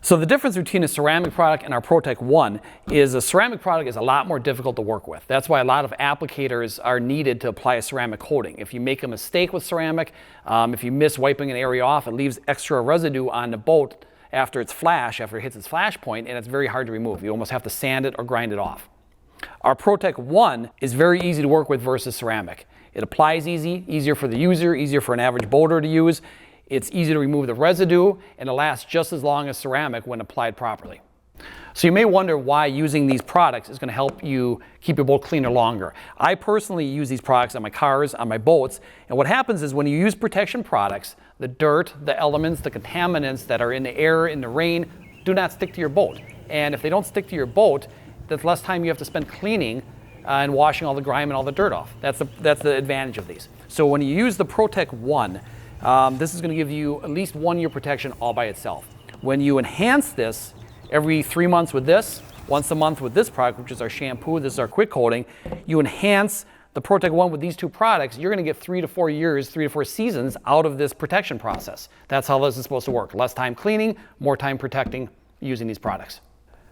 So the difference between a ceramic product and our PROTEC One is a ceramic product is a lot more difficult to work with. That's why a lot of applicators are needed to apply a ceramic coating. If you make a mistake with ceramic, if you miss wiping an area off, it leaves extra residue on the boat after it hits its flash point, and it's very hard to remove. You almost have to sand it or grind it off. Our PROTEC One is very easy to work with versus ceramic. It applies easier for the user, easier for an average boater to use. It's easy to remove the residue, and it lasts just as long as ceramic when applied properly. So you may wonder why using these products is going to help you keep your boat cleaner longer. I personally use these products on my cars, on my boats, and what happens is when you use protection products, the dirt, the elements, the contaminants that are in the air, in the rain, do not stick to your boat. And if they don't stick to your boat, that's less time you have to spend cleaning and washing all the grime and all the dirt off. That's the advantage of these. So when you use the PROTEC One, this is going to give you at least 1 year protection all by itself. When you enhance this every 3 months with this, once a month with this product, which is our shampoo, this is our quick coating, you enhance the PROTEC One with these two products, you're going to get 3 to 4 years, 3 to 4 seasons out of this protection process. That's how this is supposed to work. Less time cleaning, more time protecting using these products.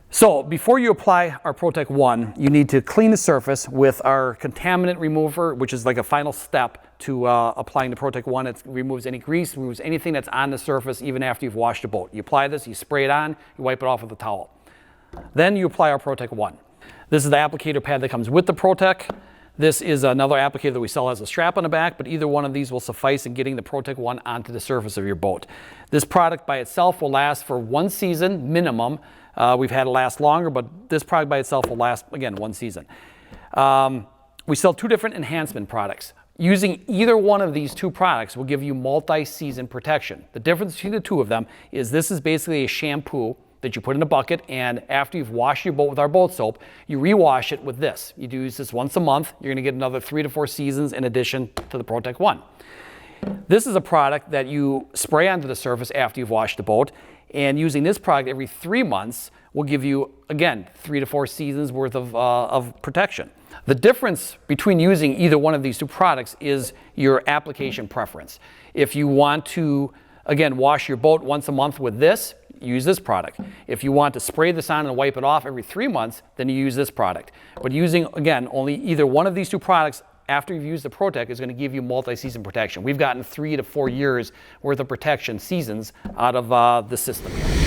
So before you apply our PROTEC One, you need to clean the surface with our contaminant remover, which is like a final step to applying the PROTEC One. It removes any grease, removes anything that's on the surface even after you've washed the boat. You apply this, you spray it on, you wipe it off with a towel. Then you apply our PROTEC One. This is the applicator pad that comes with the PROTEC. This is another applicator that we sell as a strap on the back, but either one of these will suffice in getting the PROTEC One onto the surface of your boat. This product by itself will last for 1 season minimum. We've had it last longer, but this product by itself will last, again, 1 season. We sell 2 different enhancement products. Using either one of these 2 products will give you multi-season protection. The difference between the 2 of them is this is basically a shampoo that you put in a bucket, and after you've washed your boat with our boat soap, you rewash it with this. You do use this once a month. You're going to get another 3 to 4 seasons in addition to the PROTEC One. This is a product that you spray onto the surface after you've washed the boat, and using this product every 3 months will give you, again, 3 to 4 seasons worth of protection. The difference between using either one of these 2 products is your application preference. If you want to, again, wash your boat once a month with this, use this product. If you want to spray this on and wipe it off every 3 months, then you use this product. But using, again, only either one of these 2 products after you've used the PROTEC is going to give you multi-season protection. We've gotten 3 to 4 years worth of protection seasons out of the system here.